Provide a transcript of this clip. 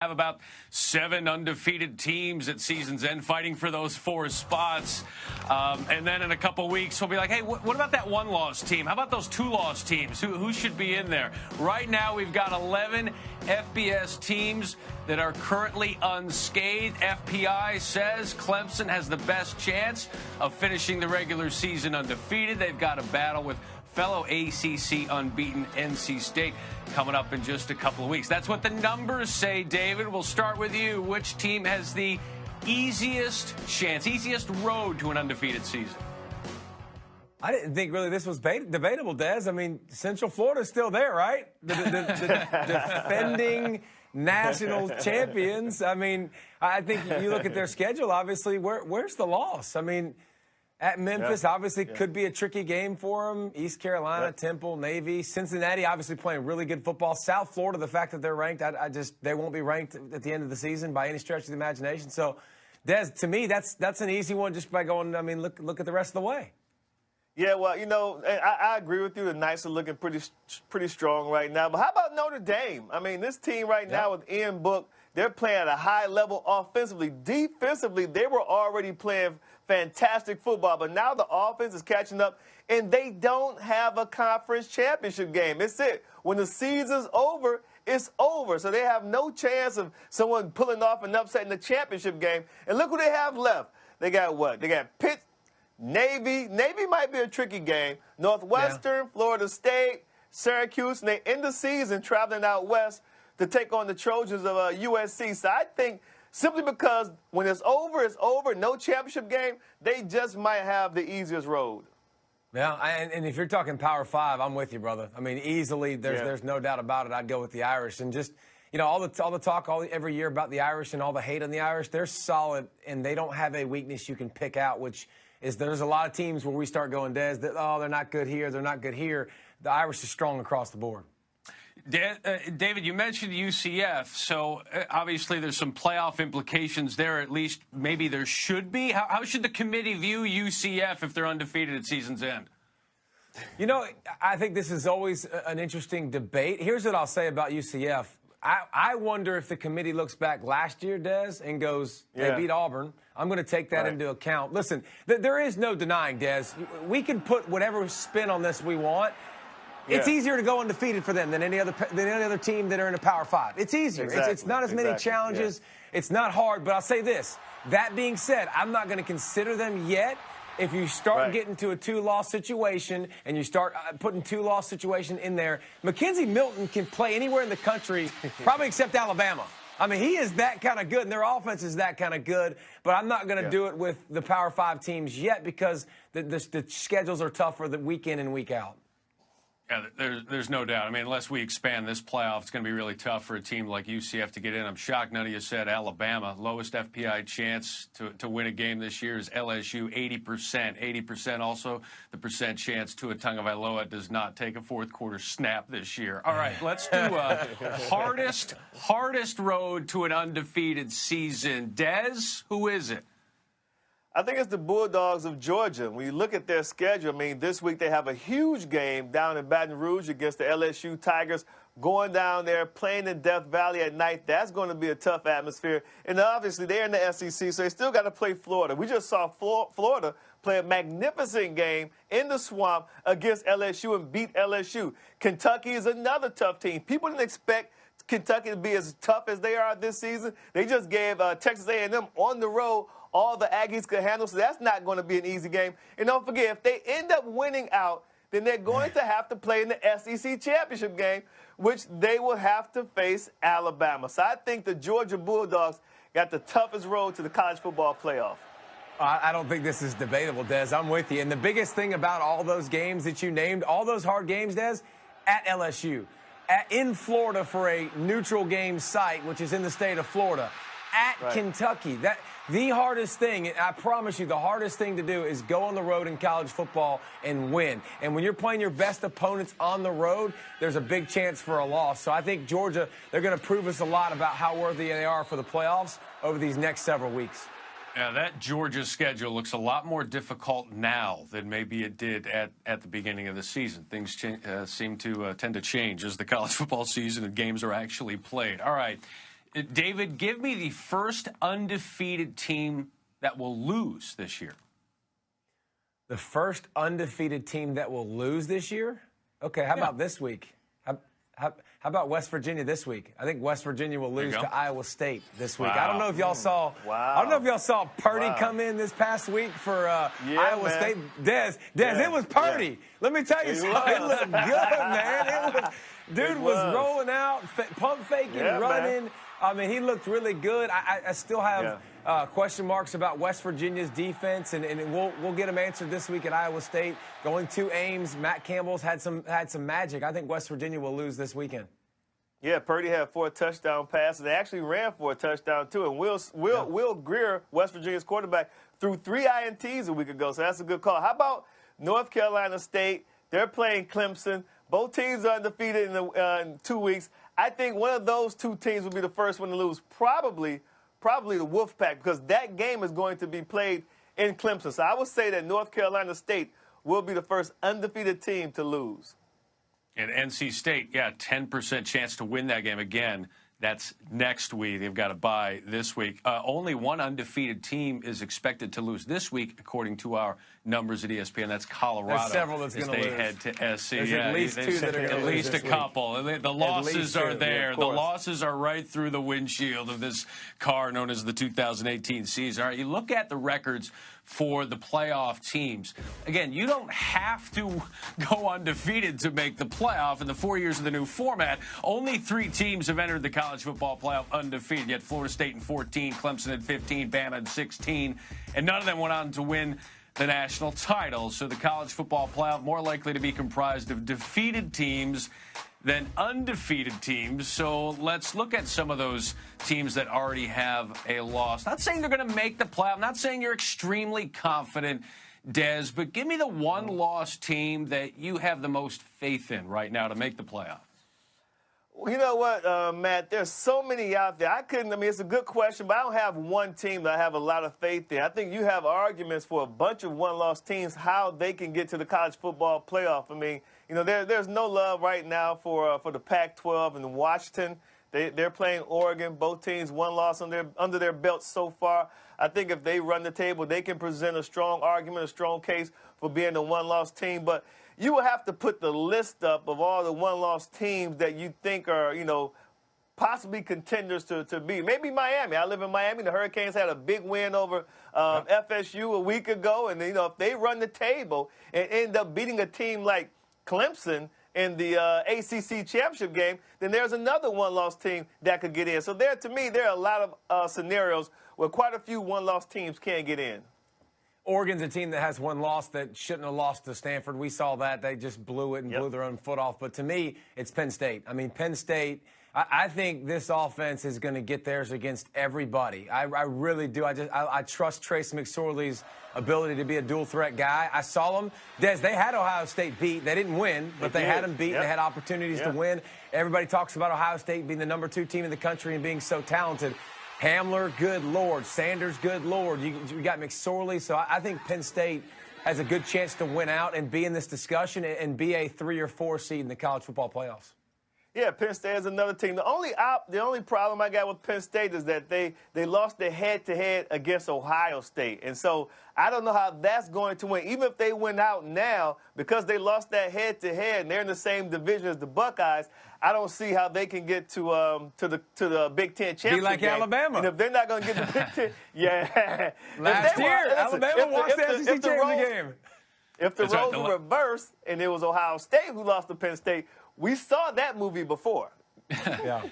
Have about 7 undefeated teams at season's end fighting for those 4 spots. And then in a couple weeks, we'll be like, hey, what about that 1-loss team? How about those 2-loss teams? Who should be in there? Right now, we've got 11 FBS teams that are currently unscathed. FPI says Clemson has the best chance of finishing the regular season undefeated. They've got a battle with fellow ACC unbeaten NC State coming up in just a couple of weeks. That's what the numbers say, David. We'll start with you. Which team has the easiest chance, easiest road to an undefeated season? I didn't think really this was debatable, Des. I mean, Central Florida's still there, right? The defending national champions. I mean, I think you look at their schedule, obviously, where's the loss? I mean, at Memphis, obviously, could be a tricky game for them. East Carolina, Temple, Navy. Cincinnati, obviously, playing really good football. South Florida, the fact that they're ranked, they won't be ranked at the end of the season by any stretch of the imagination. So, Des, to me, that's an easy one just by going, I mean, look at the rest of the way. Yeah, well, you know, I agree with you. The Knights are looking pretty strong right now. But how about Notre Dame? I mean, this team right now with Ian Book, they're playing at a high level offensively. Defensively, they were already playing fantastic football, but now the offense is catching up, and they don't have a conference championship game. It's it. When the season's over, it's over. So they have no chance of someone pulling off an upset in the championship game. And look who they have left. They got what? They got Pitt, Navy. Navy might be a tricky game. Northwestern, Florida State, Syracuse, and they end the season traveling out west to take on the Trojans of USC. So I think simply because when it's over, no championship game, they just might have the easiest road. Yeah, and if you're talking Power 5, I'm with you, brother. I mean, easily, there's no doubt about it. I'd go with the Irish. And just, you know, all the talk every year about the Irish and all the hate on the Irish, they're solid, and they don't have a weakness you can pick out, which is there's a lot of teams where we start going, Des, that, oh, they're not good here, they're not good here. The Irish is strong across the board. David, you mentioned UCF, so obviously there's some playoff implications there, at least maybe there should be. How should the committee view UCF if they're undefeated at season's end? You know, I think this is always an interesting debate. Here's what I'll say about UCF. I wonder if the committee looks back last year, Des, and goes, they beat Auburn. I'm going to take that into account. Listen, there is no denying, Des. We can put whatever spin on this we want. It's easier to go undefeated for them than any other team that are in a Power 5. It's easier. It's not as many challenges. It's not hard. But I'll say this. That being said, I'm not going to consider them yet. If you start getting to a 2-loss situation and you start putting 2-loss situation in there, Mackenzie Milton can play anywhere in the country, probably except Alabama. I mean, he is that kind of good, and their offense is that kind of good. But I'm not going to do it with the Power 5 teams yet because the schedules are tough for the week in and week out. Yeah, there's no doubt. I mean, unless we expand this playoff, it's going to be really tough for a team like UCF to get in. I'm shocked none of you said Alabama. Lowest FPI chance to win a game this year is LSU, 80%. 80% also the percent chance Tua Tagovailoa does not take a fourth-quarter snap this year. All right, let's do hardest road to an undefeated season. Des, who is it? I think it's the Bulldogs of Georgia. When you look at their schedule, I mean, this week they have a huge game down in Baton Rouge against the LSU Tigers, going down there, playing in Death Valley at night. That's going to be a tough atmosphere. And obviously, they're in the SEC, so they still got to play Florida. We just saw Florida play a magnificent game in the Swamp against LSU and beat LSU. Kentucky is another tough team. People didn't expect Kentucky to be as tough as they are this season. They just gave Texas A&M on the road all the Aggies could handle, so that's not going to be an easy game. And don't forget, if they end up winning out, then they're going to have to play in the SEC championship game, which they will have to face Alabama. So I think the Georgia Bulldogs got the toughest road to the college football playoff. I don't think this is debatable, Des. I'm with you. And the biggest thing about all those games that you named, all those hard games, Des, at LSU, in Florida for a neutral game site, which is in the state of Florida, at Kentucky. The hardest thing, I promise you, the hardest thing to do is go on the road in college football and win. And when you're playing your best opponents on the road, there's a big chance for a loss. So I think Georgia, they're going to prove us a lot about how worthy they are for the playoffs over these next several weeks. Yeah, that Georgia schedule looks a lot more difficult now than maybe it did at the beginning of the season. Things seem to tend to change as the college football season and games are actually played. All right. David, give me the first undefeated team that will lose this year. The first undefeated team that will lose this year? Okay, how about this week? How about West Virginia this week? I think West Virginia will lose to Iowa State this week. Wow. I don't know if y'all saw. Wow. I don't know if y'all saw Purdy come in this past week for Iowa State. Des, it was Purdy. Yeah. Let me tell you something. It looked good, man. Dude was rolling out, pump faking, running. Man. I mean, he looked really good. I still have question marks about West Virginia's defense, and we'll get them answered this week at Iowa State. Going to Ames, Matt Campbell's had some magic. I think West Virginia will lose this weekend. Yeah, Purdy had 4 touchdown passes. They actually ran for a touchdown, too. And Will Greer, West Virginia's quarterback, threw 3 INTs a week ago, so that's a good call. How about North Carolina State? They're playing Clemson. Both teams are undefeated in 2 weeks. I think one of those 2 teams will be the first one to lose, probably the Wolfpack, because that game is going to be played in Clemson. So I would say that North Carolina State will be the first undefeated team to lose. And NC State, 10% chance to win that game again. That's next week. They've got a bye this week. Only one undefeated team is expected to lose this week, according to our numbers at ESPN. That's Colorado. There's several that's going to lose. They head to SC. There's at least 2 that are going to lose. At least a couple. The losses are there. Yeah, the losses are right through the windshield of this car known as the 2018 season. All right, you look at the records for the playoff teams. Again, you don't have to go undefeated to make the playoff. In the 4 years of the new format, only 3 teams have entered the college football playoff undefeated. Yet Florida State in 14, Clemson in 15, Bama in 16, and none of them went on to win the national title. So the college football playoff more likely to be comprised of defeated teams than undefeated teams. So let's look at some of those teams that already have a loss. Not saying they're going to make the playoff. Not saying you're extremely confident, Des, but give me the one-loss team that you have the most faith in right now to make the playoff. Well, you know what, Matt? There's so many out there. I mean, it's a good question, but I don't have one team that I have a lot of faith in. I think you have arguments for a bunch of one-loss teams, how they can get to the college football playoff. I mean, you know, there's no love right now for the Pac-12 and Washington. They're playing Oregon. Both teams one loss under their belts so far. I think if they run the table, they can present a strong argument, a strong case for being a one-loss team. But you will have to put the list up of all the one-loss teams that you think are, you know, possibly contenders to be. Maybe Miami. I live in Miami. The Hurricanes had a big win over FSU a week ago. And, you know, if they run the table and end up beating a team like Clemson in the ACC championship game, then there's another one-loss team that could get in. So to me, there are a lot of scenarios where quite a few one-loss teams can't get in. Oregon's a team that has one loss that shouldn't have lost to Stanford. We saw that. They just blew it and blew their own foot off. But to me, it's Penn State. I mean, Penn State, I think this offense is going to get theirs against everybody. I really do. I trust Trace McSorley's ability to be a dual-threat guy. I saw them. Des, they had Ohio State beat. They didn't win, but they had them beat. They had opportunities to win. Everybody talks about Ohio State being the #2 team in the country and being so talented. Hamler, good Lord. Sanders, good Lord. You got McSorley. So I think Penn State has a good chance to win out and be in this discussion and be a 3 or 4 seed in the college football playoffs. Yeah, Penn State is another team. The only problem I got with Penn State is that they lost their head-to-head against Ohio State. And so I don't know how that's going to win. Even if they win out now, because they lost that head-to-head and they're in the same division as the Buckeyes, I don't see how they can get to the Big Ten championship Be like game. Alabama. And if they're not going to get the Big Ten, Last year, Alabama lost the SEC championship game. If the roles were reversed and it was Ohio State who lost to Penn State, we saw that movie before. Yeah.